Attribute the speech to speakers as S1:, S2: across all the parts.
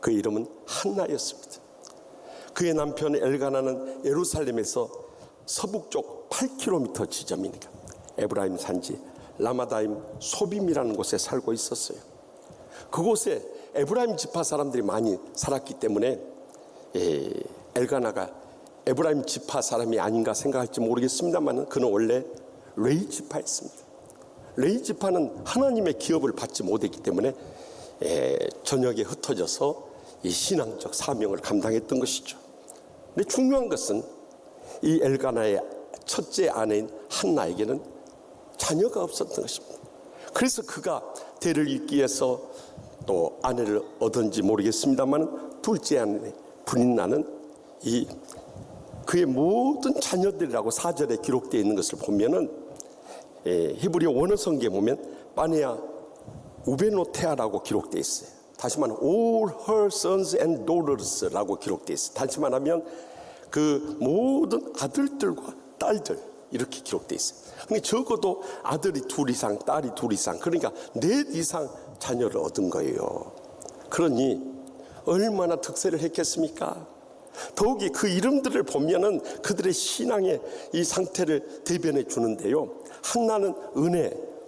S1: 그 이름은 한나였습니다. 그의 남편 엘가나는 예루살렘에서 서북쪽 8km 지점이니까 에브라임 산지 라마다임 소빔이라는 곳에 살고 있었어요. 그곳에 에브라임 지파 사람들이 많이 살았기 때문에 엘가나가 에브라임 지파 사람이 아닌가 생각할지 모르겠습니다만 그는 원래 레위 지파였습니다. 레위 지파는 하나님의 기업을 받지 못했기 때문에 전역에 흩어져서 이 신앙적 사명을 감당했던 것이죠. 근데 중요한 것은 이 엘가나의 첫째 아내인 한나에게는 자녀가 없었던 것입니다. 그래서 그가 대를 잇기 위해서 또 아내를 얻은지 모르겠습니다만 둘째 아내 브린나는 그의 모든 자녀들이라고 4절에 기록되어 있는 것을 보면은 히브리어 원어 성경에 보면 빠네아 우베노테아라고 기록되어 있어요. 다시 말하면 all her sons and daughters라고 기록되어 있어요. 다시 말하면 그 모든 아들들과 딸들 이렇게 기록되어 있어요. 근데 적어도 아들이 둘 이상 딸이 둘 이상 그러니까 넷 이상 자녀를 얻은 거예요. 그러니 얼마나 득세를 했겠습니까? 더욱이 그 이름들을 보면은 그들의 신앙의 이 상태를 대변해 주는데요. 한나는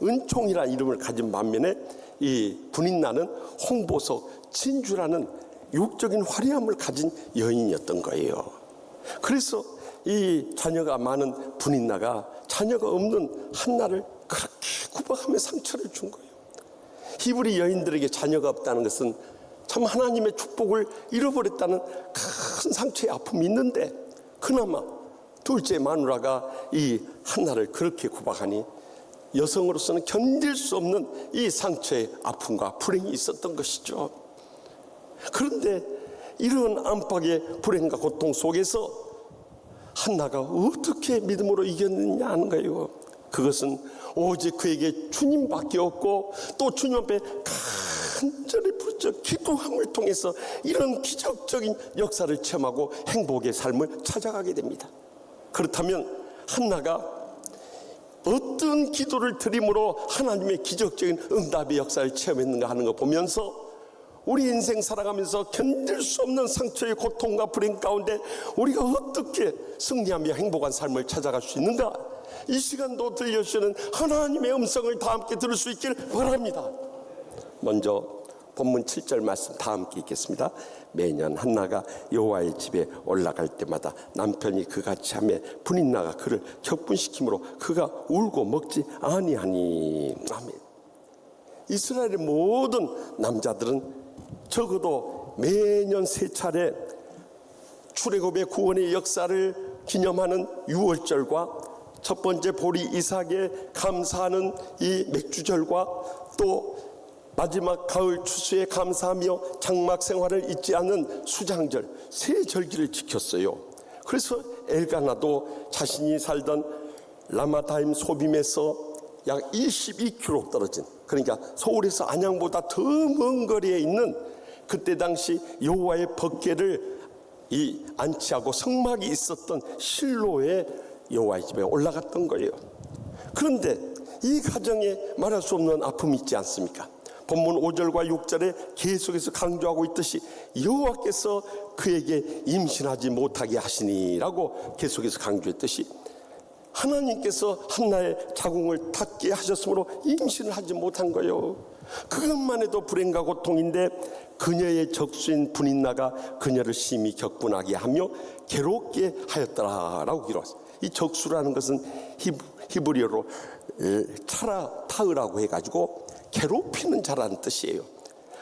S1: 은총이라는 이름을 가진 반면에 이 브린나는 홍보석, 진주라는 육적인 화려함을 가진 여인이었던 거예요. 그래서 이 자녀가 많은 브린나가 자녀가 없는 한나를 그렇게 구박하며 상처를 준 거예요. 히브리 여인들에게 자녀가 없다는 것은 참 하나님의 축복을 잃어버렸다는 큰 상처의 아픔이 있는데 그나마 둘째 마누라가 이 한나를 그렇게 구박하니 여성으로서는 견딜 수 없는 이 상처의 아픔과 불행이 있었던 것이죠. 그런데 이런 안팎의 불행과 고통 속에서 한나가 어떻게 믿음으로 이겼느냐 하는 거예요. 그것은 오직 그에게 주님밖에 없고 또 주님 앞에 간절히 부르짖어 기도함을 통해서 이런 기적적인 역사를 체험하고 행복의 삶을 찾아가게 됩니다. 그렇다면 한나가 어떤 기도를 드림으로 하나님의 기적적인 응답의 역사를 체험했는가 하는 거 보면서 우리 인생 살아가면서 견딜 수 없는 상처의 고통과 불행 가운데 우리가 어떻게 승리하며 행복한 삶을 찾아갈 수 있는가? 이 시간도 들려주시는 하나님의 음성을 다 함께 들을 수 있길 바랍니다. 먼저 본문 7절 말씀 다 함께 읽겠습니다. 매년 한나가 여호와의 집에 올라갈 때마다 남편이 그같이 하매 브린나가 그를 격분시키므로 그가 울고 먹지 아니하니. 아멘. 이스라엘의 모든 남자들은 적어도 매년 세 차례 출애굽의 구원의 역사를 기념하는 유월절과 첫 번째 보리 이삭에 감사하는 이 맥주절과 또 마지막 가을 추수에 감사하며 장막 생활을 잊지 않는 수장절 세 절기를 지켰어요. 그래서 엘가나도 자신이 살던 라마다임 소빔에서 약 22km 떨어진, 그러니까 서울에서 안양보다 더 먼 거리에 있는 그때 당시 여호와의 법궤를 안치하고 성막이 있었던 실로의 여호와의 집에 올라갔던 거예요. 그런데 이 가정에 말할 수 없는 아픔이 있지 않습니까? 본문 5절과 6절에 계속해서 강조하고 있듯이 여호와께서 그에게 임신하지 못하게 하시니라고 계속해서 강조했듯이 하나님께서 한나의 자궁을 닫게 하셨으므로 임신을 하지 못한 거예요. 그것만 해도 불행과 고통인데 그녀의 적수인 브린나가 그녀를 심히 격분하게 하며 괴롭게 하였더라라고 기록했어요. 이 적수라는 것은 히브리어로 차라타으라고 해가지고 괴롭히는 자라는 뜻이에요.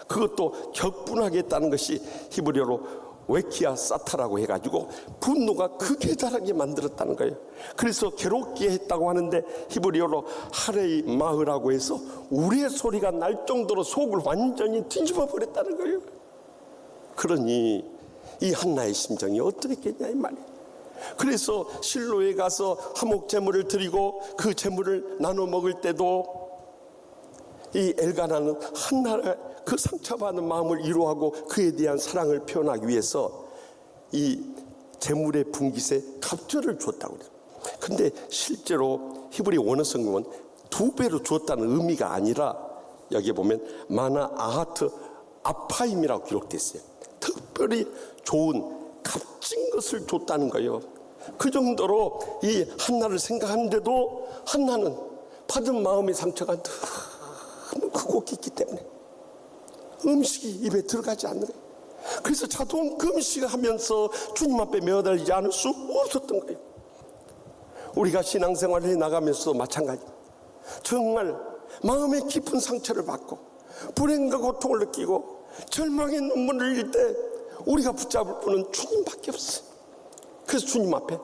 S1: 그것도 격분하게 했다는 것이 히브리어로 웨키아 사타라고 해가지고 분노가 극에 달하게 만들었다는 거예요. 그래서 괴롭게 했다고 하는데 히브리어로 하레이 마흐라고 해서 우리의 소리가 날 정도로 속을 완전히 뒤집어 버렸다는 거예요. 그러니 이 한나의 심정이 어떻겠냐 이 말이에요. 그래서 실로에 가서 화목 제물을 드리고 그 제물을 나눠 먹을 때도 이 엘가나는 한나의 그 상처받은 마음을 위로하고 그에 대한 사랑을 표현하기 위해서 이 제물의 분깃에 갑절을 줬다고 그래요. 근데 실제로 히브리 원어 성경은 2배로 줬다는 의미가 아니라 여기에 보면 마나 아하트 아파임이라고 기록되어 있어요. 특별히 좋은 값진 것을 줬다는 거예요. 그 정도로 이 한나를 생각하는데도 한나는 받은 마음의 상처가 너무 크고 깊기 때문에 음식이 입에 들어가지 않는 거예요. 그래서 자동 금식하면서 주님 앞에 매어달리지 않을 수 없었던 거예요. 우리가 신앙생활을 해나가면서도 마찬가지입니다. 정말 마음의 깊은 상처를 받고 불행과 고통을 느끼고 절망의 눈물을 흘릴 때 우리가 붙잡을 분은 주님밖에 없어요. 그래서 주님 앞에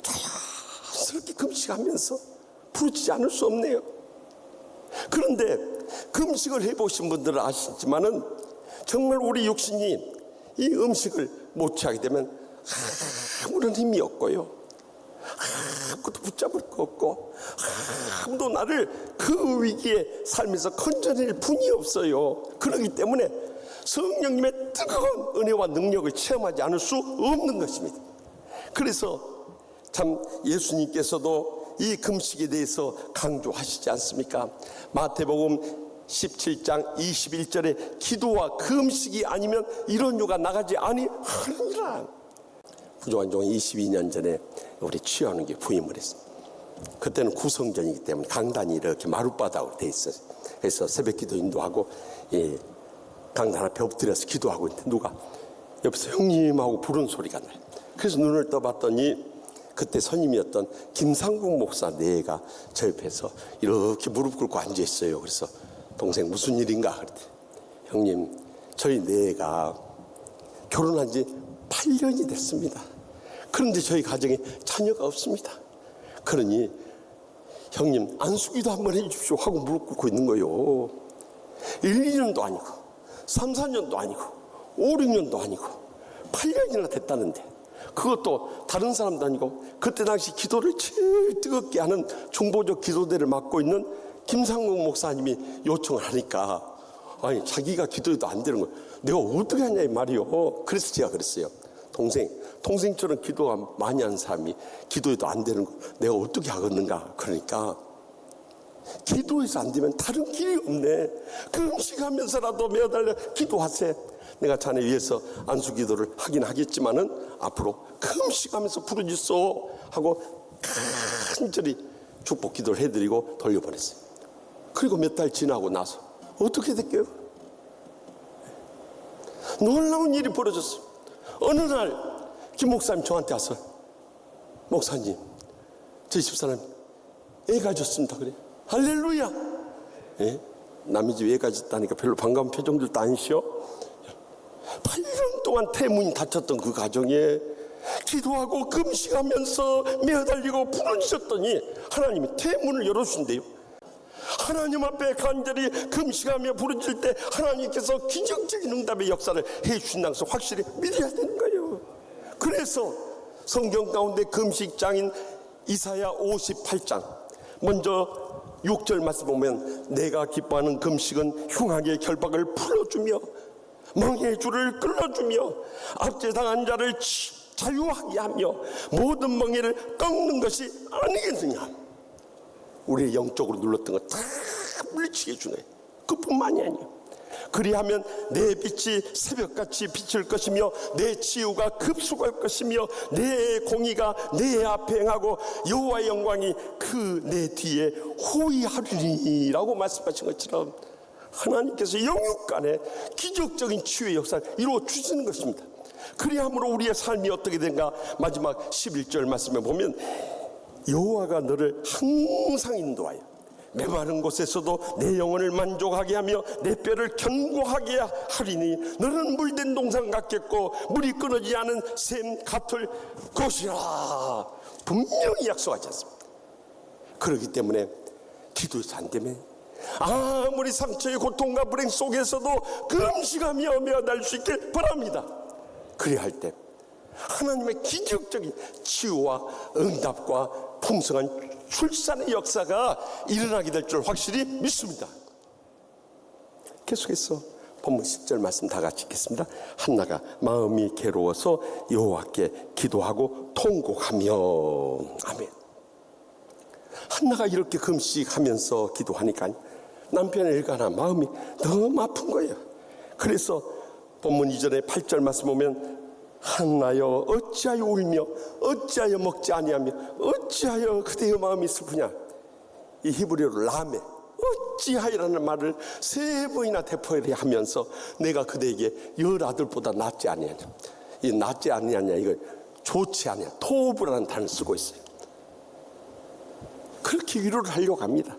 S1: 자연스럽게 금식하면서 부르짖지 않을 수 없네요. 그런데 금식을 해보신 분들은 아시지만은 정말 우리 육신이 이 음식을 못 취하게 되면 아무런 힘이 없고요, 아무것도 붙잡을 거 없고 아무도 나를 그 위기에 살면서 건져낼 분이 없어요. 그렇기 때문에 성령님의 뜨거운 은혜와 능력을 체험하지 않을 수 없는 것입니다. 그래서 참 예수님께서도 이 금식에 대해서 강조하시지 않습니까? 마태복음 17장 21절에 기도와 금식이 아니면 이런 유가 나가지 아니하느니라. 부조한 종은 22년 전에 우리 취하는 게 부임을 했습니다. 그때는 구성전이기 때문에 강단이 이렇게 마룻바닥으로 돼 있어요. 그래서 새벽 기도 인도하고 강단 앞에 엎드려서 기도하고 있는데 누가 옆에서 형님하고 부른 소리가 나요. 그래서 눈을 떠봤더니 그때 선임이었던 김상국 목사 내가 저 옆에서 이렇게 무릎 꿇고 앉아 있어요. 그래서 동생 무슨 일인가 그랬더니 형님 저희 내가 결혼한 지 8년이 됐습니다. 그런데 저희 가정에 자녀가 없습니다. 그러니 형님 안수기도 한번 해주십시오 하고 무릎 꿇고 있는 거예요. 1, 2년도 아니고 3, 4년도 아니고 5, 6년도 아니고 8년이나 됐다는데 그것도 다른 사람도 아니고 그때 당시 기도를 제일 뜨겁게 하는 중보적 기도대를 맡고 있는 김상국 목사님이 요청을 하니까 아니 자기가 기도해도 안 되는 거예요. 내가 어떻게 하냐 이 말이요. 그래서 제가 그랬어요. 동생처럼 기도가 많이 하는 사람이 기도해도 안 되는 거 내가 어떻게 하겠는가. 그러니까 기도해서 안 되면 다른 길이 없네. 금식하면서라도 매어달려 기도하세. 내가 자네 위해서 안수기도를 하긴 하겠지만은 앞으로 금식하면서 부르짖소 하고 간절히 축복 기도를 해드리고 돌려보냈어요. 그리고 몇 달 지나고 나서 어떻게 됐게요? 놀라운 일이 벌어졌어요. 어느 날 김 목사님 저한테 와서 목사님 저희 집사람 애 가졌습니다. 그래. 할렐루야. 예? 남의 집 애 가졌다니까 별로 반가운 표정들도 아니시오. 8년 동안 태문이 닫혔던 그 가정에 기도하고 금식하면서 매어달리고 부르짖었더니 하나님이 태문을 열어주신대요. 하나님 앞에 간절히 금식하며 부르짖을 때 하나님께서 기적적인 응답의 역사를 해주신다는 것을 확실히 믿어야 되는 거예요. 그래서 성경 가운데 금식장인 이사야 58장 먼저 6절 말씀 보면 내가 기뻐하는 금식은 흉악의 결박을 풀어주며 멍의 줄을 끌어주며 압제당한 자를 자유하게 하며 모든 멍에를 꺾는 것이 아니겠느냐. 우리의 영적으로 눌렀던 거 다 물리치게 주네. 그뿐만이 아니에요. 그리하면 내 빛이 새벽같이 비칠 것이며 내 치유가 급속할 것이며 내 공의가 내 앞에 행하고 여호와의 영광이 그 내 뒤에 호위하리라고 말씀하신 것처럼 하나님께서 영육간에 기적적인 치유의 역사를 이루어 주시는 것입니다. 그리함으로 우리의 삶이 어떻게 된가. 마지막 11절 말씀에 보면 여호와가 너를 항상 인도하여 메마른 곳에서도 내 영혼을 만족하게 하며 내 뼈를 견고하게 하리니 너는 물된 동산 같겠고 물이 끊어지지 않은 샘 같을 것이라. 분명히 약속하지 않습니다. 그렇기 때문에 기도해서 안 되면 아무리 상처의 고통과 불행 속에서도 금식하며 매어날 수 있길 바랍니다. 그래야 할 때 하나님의 기적적인 치유와 응답과 풍성한 출산의 역사가 일어나게 될 줄 확실히 믿습니다. 계속해서 본문 10절 말씀 다 같이 읽겠습니다. 한나가 마음이 괴로워서 여호와께 기도하고 통곡하며. 아멘. 한나가 이렇게 금식하면서 기도하니까 남편 엘가나 마음이 너무 아픈 거예요. 그래서 본문 이전에 8절 말씀 보면 한나여 어찌하여 울며 어찌하여 먹지 아니하며 어찌하여 그대의 마음이 슬프냐. 이 히브리어로 라메 어찌하여라는 말을 3번이나 되풀이하면서 내가 그대에게 10아들보다 낫지 아니하냐. 이 낫지 아니하냐 이거 좋지 아니야. 토브라는 단어를 쓰고 있어요. 그렇게 위로를 하려고 합니다.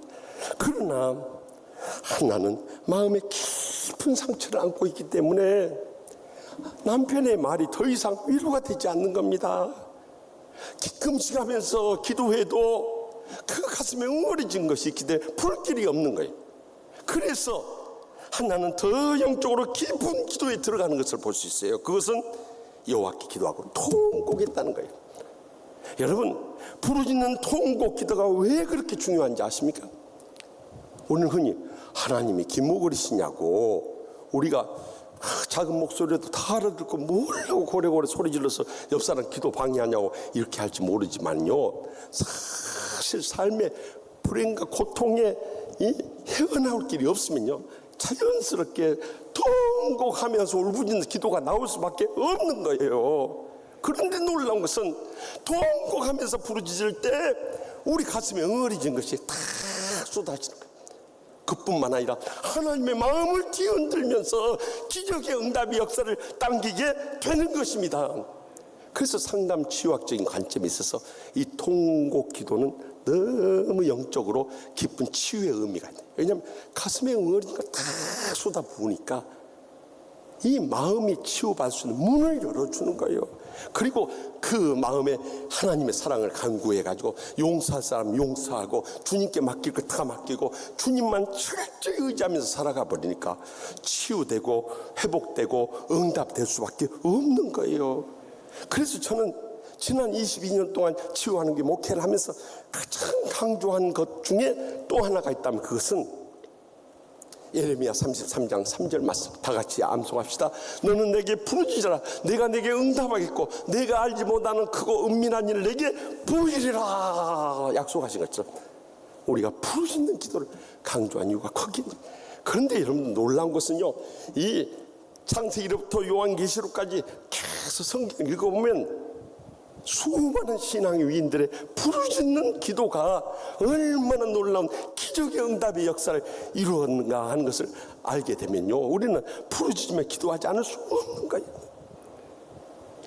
S1: 그러나 한나는 마음에 깊은 상처를 안고 있기 때문에 남편의 말이 더 이상 위로가 되지 않는 겁니다. 금식하면서 기도해도 그 가슴에 응어리진 것이 있기 때문에 불길이 없는 거예요. 그래서 한나는 더 영적으로 깊은 기도에 들어가는 것을 볼 수 있어요. 그것은 여호와께 기도하고 통곡했다는 거예요. 여러분, 부르짖는 통곡 기도가 왜 그렇게 중요한지 아십니까? 오늘 흔히 하나님이 기모거리시냐고 우리가 작은 목소리라도 다 알아듣고 뭐라고 고래고래 소리 질러서 옆 사람 기도 방해하냐고 이렇게 할지 모르지만요, 사실 삶의 불행과 고통에 헤어나올 길이 없으면요 자연스럽게 통곡하면서 울부짖는 기도가 나올 수밖에 없는 거예요. 그런데 놀라운 것은 통곡하면서 부르짖을 때 우리 가슴에 응어리진 것이 다 쏟아지는 거예요. 그뿐만 아니라 하나님의 마음을 뒤흔들면서 기적의 응답의 역사를 당기게 되는 것입니다. 그래서 상담 치유학적인 관점에 있어서 이 통곡 기도는 너무 영적으로 깊은 치유의 의미가 있어요. 왜냐하면 가슴에 응어리니까 다 쏟아부으니까 이 마음이 치유받을 수 있는 문을 열어주는 거예요. 그리고 그 마음에 하나님의 사랑을 간구해가지고 용서할 사람 용서하고 주님께 맡길 것 다 맡기고 주님만 철저히 의지하면서 살아가 버리니까 치유되고 회복되고 응답될 수밖에 없는 거예요. 그래서 저는 지난 22년 동안 치유하는 게 목회를 하면서 가장 강조한 것 중에 또 하나가 있다면 그것은 예레미야 33장 3절 말씀 다 같이 암송합시다. 너는 내게 부르짖으라. 내가 내게 응답하겠고 내가 알지 못하는 크고 은밀한 일을 내게 보이리라 약속하신 것처럼 우리가 부르짖는 기도를 강조한 이유가 거기입니다. 그런데 여러분 놀라운 것은요, 이 창세기로부터 요한계시록까지 계속 성경 읽어보면 수많은 신앙의 위인들의 부르짖는 기도가 얼마나 놀라운 기적의 응답의 역사를 이루었는가 하는 것을 알게 되면요, 우리는 부르짖으며 기도하지 않을 수 없는 거예요.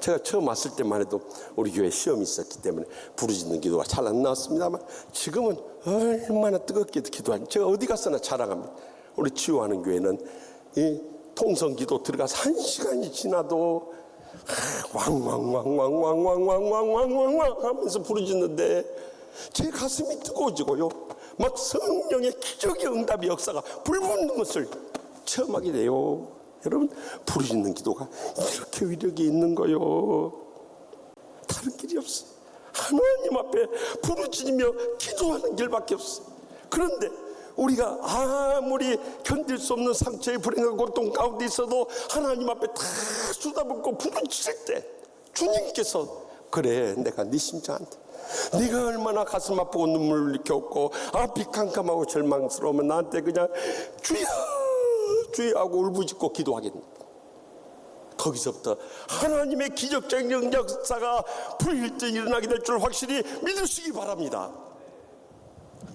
S1: 제가 처음 왔을 때만 해도 우리 교회 시험이 있었기 때문에 부르짖는 기도가 잘 안 나왔습니다만 지금은 얼마나 뜨겁게 기도하는지 제가 어디 가서나 자랑합니다. 우리 치유하는 교회는 이 통성기도 들어가서 1시간이 지나도 왕왕왕왕왕왕왕왕왕왕왕 하면서 부르짖는데 제 가슴이 뜨거워지고요, 막 성령의 기적의 응답의 역사가 불붙는 것을 체험하게 돼요. 여러분, 부르짖는 기도가 이렇게 위력이 있는 거요. 다른 길이 없어요. 하나님 앞에 부르짖으며 기도하는 길밖에 없어요. 그런데 우리가 아무리 견딜 수 없는 상처의 불행과 고통 가운데 있어도 하나님 앞에 다 쏟아붓고 부르짖을 때 주님께서 그래 내가 네 심장한테 네가 얼마나 가슴 아프고 눈물을 흘렸고 앞이 캄캄하고 절망스러우면 나한테 그냥 주여 주여 하고 울부짖고 기도하겠네. 거기서부터 하나님의 기적적인 역사가 불일듯 일어나게 될 줄 확실히 믿으시기 바랍니다.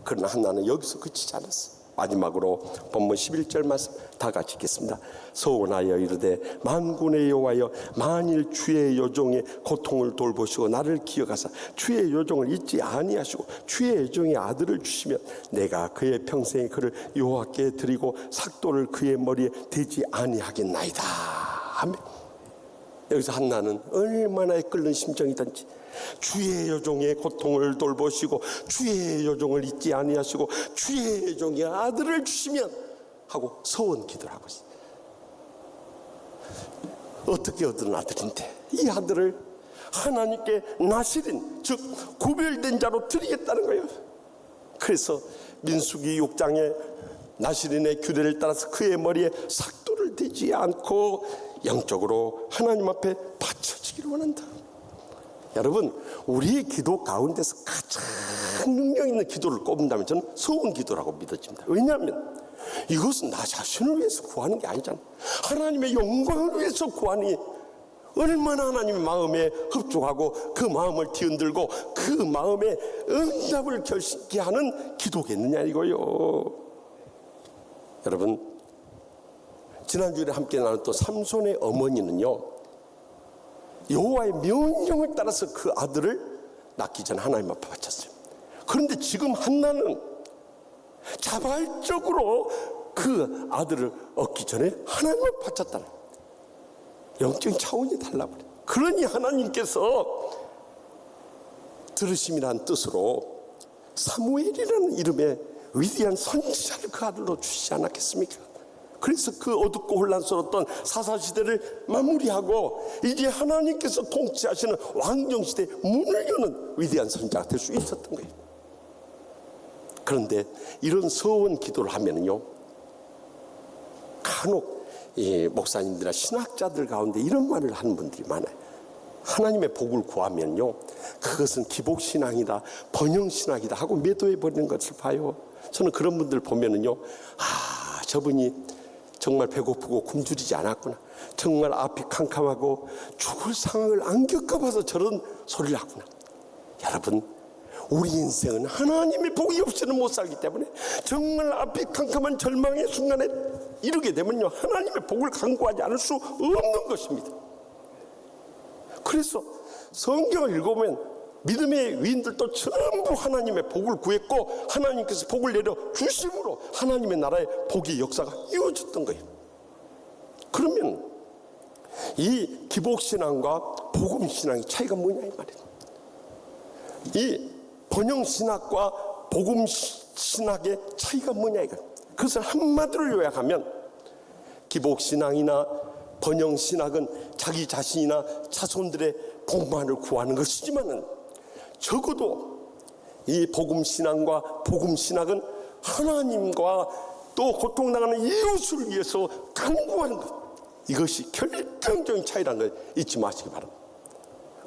S1: 그러나 한나는 여기서 그치지 않았어. 마지막으로 본문 11절 말씀 다 같이 읽겠습니다. 서원하여 이르되 만군의 여호와여 만일 주의 여종의 고통을 돌보시고 나를 기억하사 주의 여종을 잊지 아니하시고 주의 여종의 아들을 주시면 내가 그의 평생에 그를 여호와께 드리고 삭도를 그의 머리에 대지 아니하겠나이다. 아멘. 여기서 한나는 얼마나 끓는 심정이든지 주의 여종의 고통을 돌보시고 주의 여종을 잊지 아니하시고 주의 여종의 아들을 주시면 하고 서원 기도를 하고 있어요. 어떻게 얻은 아들인데 이 아들을 하나님께 나시린 즉 구별된 자로 드리겠다는 거예요. 그래서 민수기 6장에 나시린의 규례를 따라서 그의 머리에 삭도를 대지 않고 영적으로 하나님 앞에 바쳐지기를 원한다. 여러분, 우리의 기도 가운데서 가장 능력 있는 기도를 꼽는다면 저는 소원 기도라고 믿어집니다. 왜냐하면 이것은 나 자신을 위해서 구하는 게 아니잖아. 하나님의 영광을 위해서 구하니 얼마나 하나님의 마음에 흡족하고 그 마음을 뒤흔들고 그 마음에 응답을 결심케 하는 기도겠느냐 이거요. 여러분, 지난주에 함께 나눴던 삼손의 어머니는요, 여호와의 명령을 따라서 그 아들을 낳기 전에 하나님 앞에 바쳤어요. 그런데 지금 한나는 자발적으로 그 아들을 얻기 전에 하나님을 바쳤다는 영적인 차원이 달라버려요. 그러니 하나님께서 들으심이라는 뜻으로 사무엘이라는 이름의 위대한 선지자를 그 아들로 주시지 않았겠습니까? 그래서 그 어둡고 혼란스러웠던 사사시대를 마무리하고 이제 하나님께서 통치하시는 왕정시대의 문을 여는 위대한 선지자가 될 수 있었던 거예요. 그런데 이런 서원 기도를 하면요, 간혹 목사님들이나 신학자들 가운데 이런 말을 하는 분들이 많아요. 하나님의 복을 구하면요, 그것은 기복신앙이다, 번영신학이다 하고 매도해버리는 것을 봐요. 저는 그런 분들 보면은요, 저분이 정말 배고프고 굶주리지 않았구나, 정말 앞이 캄캄하고 죽을 상황을 안 겪어봐서 저런 소리를 하구나. 여러분, 우리 인생은 하나님의 복이 없이는 못 살기 때문에 정말 앞이 캄캄한 절망의 순간에 이르게 되면요, 하나님의 복을 간구하지 않을 수 없는 것입니다. 그래서 성경을 읽어보면 믿음의 위인들도 전부 하나님의 복을 구했고 하나님께서 복을 내려 주심으로 하나님의 나라의 복의 역사가 이루어졌던 거예요. 그러면 이 기복신앙과 복음신앙의 차이가 뭐냐 이 말이에요. 이 번영신학과 복음신학의 차이가 뭐냐 이거예요. 그것을 한마디로 요약하면 기복신앙이나 번영신학은 자기 자신이나 자손들의 복만을 구하는 것이지만은 적어도 이 복음신앙과 복음신학은 하나님과 또 고통당하는 이웃을 위해서 간구하는 것, 이것이 결정적인 차이라는 걸 잊지 마시기 바랍니다.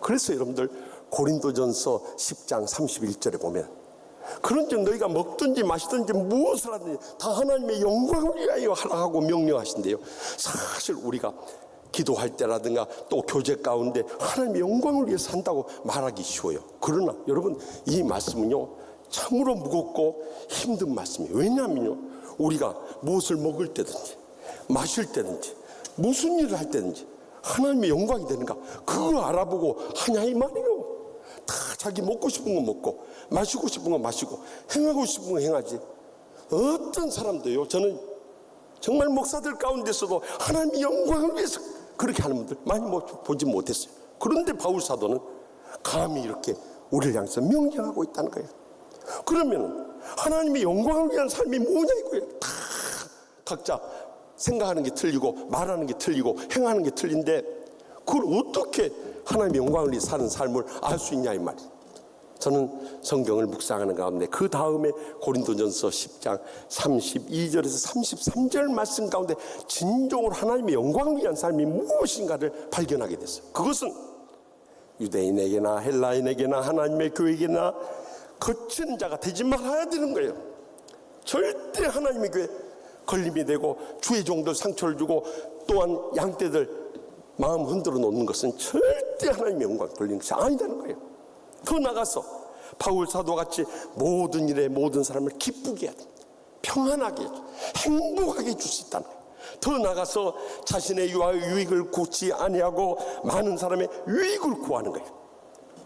S1: 그래서 여러분들 고린도전서 10장 31절에 보면 그런즉 너희가 먹든지 마시든지 무엇을 하든지 다 하나님의 영광을 위하여 하라 하고 명령하신대요. 사실 우리가 기도할 때라든가 또 교제 가운데 하나님의 영광을 위해서 한다고 말하기 쉬워요. 그러나 여러분, 이 말씀은요 참으로 무겁고 힘든 말씀이에요. 왜냐하면요, 우리가 무엇을 먹을 때든지 마실 때든지 무슨 일을 할 때든지 하나님의 영광이 되는가, 그거 알아보고 하냐 이 말이에요. 다 자기 먹고 싶은 거 먹고 마시고 싶은 거 마시고 행하고 싶은 거 행하지. 어떤 사람도요, 저는 정말 목사들 가운데서도 하나님의 영광을 위해서 그렇게 하는 분들 많이 보지 못했어요. 그런데 바울 사도는 감히 이렇게 우리를 향해서 명령하고 있다는 거예요. 그러면 하나님의 영광을 위한 삶이 뭐냐 이거예요. 다 각자 생각하는 게 틀리고 말하는 게 틀리고 행하는 게 틀린데 그걸 어떻게 하나님의 영광을 위해 사는 삶을 알 수 있냐 이 말이에요. 저는 성경을 묵상하는 가운데 그 다음에 고린도전서 10장 32절에서 33절 말씀 가운데 진정으로 하나님의 영광을 위한 삶이 무엇인가를 발견하게 됐어요. 그것은 유대인에게나 헬라인에게나 하나님의 교회에게나 거치는 자가 되지 말아야 되는 거예요. 절대 하나님의 교회 걸림이 되고 주의 종들 상처를 주고 또한 양떼들 마음 흔들어 놓는 것은 절대 하나님의 영광 돌리는 것이 아니다는 거예요. 더 나가서 바울 사도같이 모든 일에 모든 사람을 기쁘게 해야 됩니다. 평안하게 행복하게 해줄 수 있다는 거예요. 더 나가서 자신의 유익을 구치 아니하고 많은 사람의 유익을 구하는 거예요.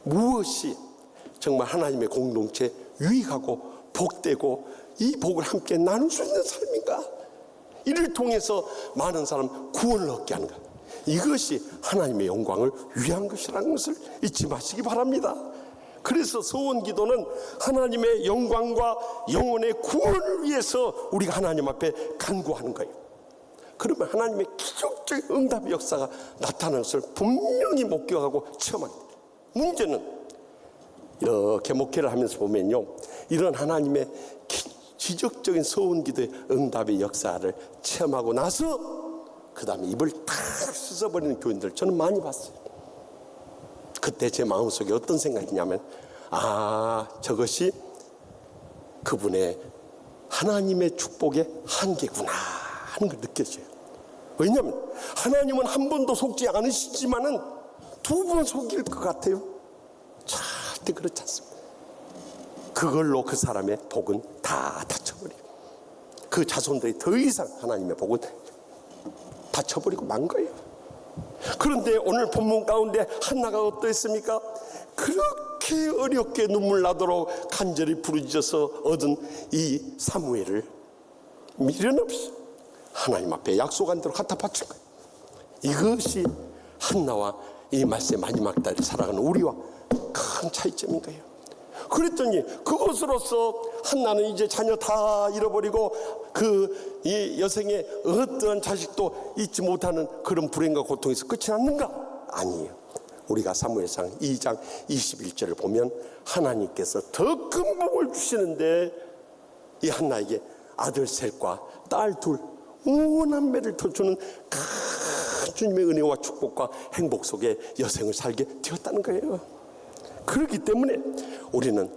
S1: 무엇이 정말 하나님의 공동체 유익하고 복되고 이 복을 함께 나눌 수 있는 삶인가, 이를 통해서 많은 사람 구원을 얻게 하는 것, 이것이 하나님의 영광을 위한 것이라는 것을 잊지 마시기 바랍니다. 그래서 소원기도는 하나님의 영광과 영혼의 구원을 위해서 우리가 하나님 앞에 간구하는 거예요. 그러면 하나님의 기적적인 응답의 역사가 나타나는 것을 분명히 목격하고 체험합니다. 문제는 이렇게 목회를 하면서 보면요, 이런 하나님의 기적적인 소원기도의 응답의 역사를 체험하고 나서 그 다음에 입을 탁 씻어버리는 교인들 저는 많이 봤어요. 그때 제 마음속에 어떤 생각이냐면, 저것이 그분의 하나님의 축복의 한계구나 하는 걸 느껴져요. 왜냐하면 하나님은 한 번도 속지 않으시지만은 두 번 속일 것 같아요. 절대 그렇지 않습니다. 그걸로 그 사람의 복은 다 닫혀버리고 그 자손들이 더 이상 하나님의 복은 닫혀버리고 만 거예요. 그런데 오늘 본문 가운데 한나가 어떠했습니까? 그렇게 어렵게 눈물 나도록 간절히 부르짖어서 얻은 이 사무엘을 미련 없이 하나님 앞에 약속한 대로 갖다 바친 거예요. 이것이 한나와 이 말씀의 마지막 달을 살아가는 우리와 큰 차이점인 거예요. 그랬더니 그것으로서 한나는 이제 자녀 다 잃어버리고 그 이 여생의 어떠한 자식도 잊지 못하는 그런 불행과 고통에서 끝이 났는가? 아니에요. 우리가 사무엘상 2장 21절을 보면 하나님께서 더 큰 복을 주시는데 이 한나에게 아들 셋과 딸 둘 원한매를 더 주는 큰 주님의 은혜와 축복과 행복 속에 여생을 살게 되었다는 거예요. 그렇기 때문에 우리는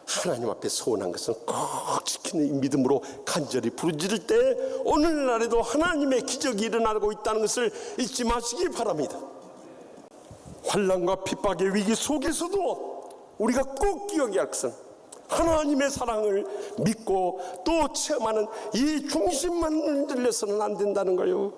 S1: 하나님 앞에 소원한 것은 꼭 지키는 이 믿음으로 간절히 부르짖을 때 오늘날에도 하나님의 기적이 일어나고 있다는 것을 잊지 마시기 바랍니다. 환난과 핍박의 위기 속에서도 우리가 꼭 기억해야 할 것은 하나님의 사랑을 믿고 또 체험하는 이 중심만 흔들려서는 안 된다는 거예요.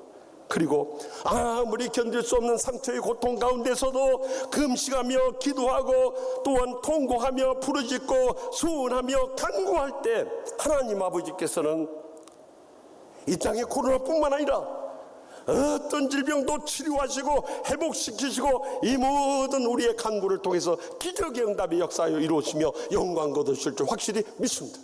S1: 그리고 아무리 견딜 수 없는 상처의 고통 가운데서도 금식하며 기도하고 또한 통곡하며 부르짖고 소원하며 간구할 때 하나님 아버지께서는 이 땅의 코로나뿐만 아니라 어떤 질병도 치료하시고 회복시키시고 이 모든 우리의 간구를 통해서 기적의 응답의 역사에 이루어지며 영광 거두실 줄 확실히 믿습니다.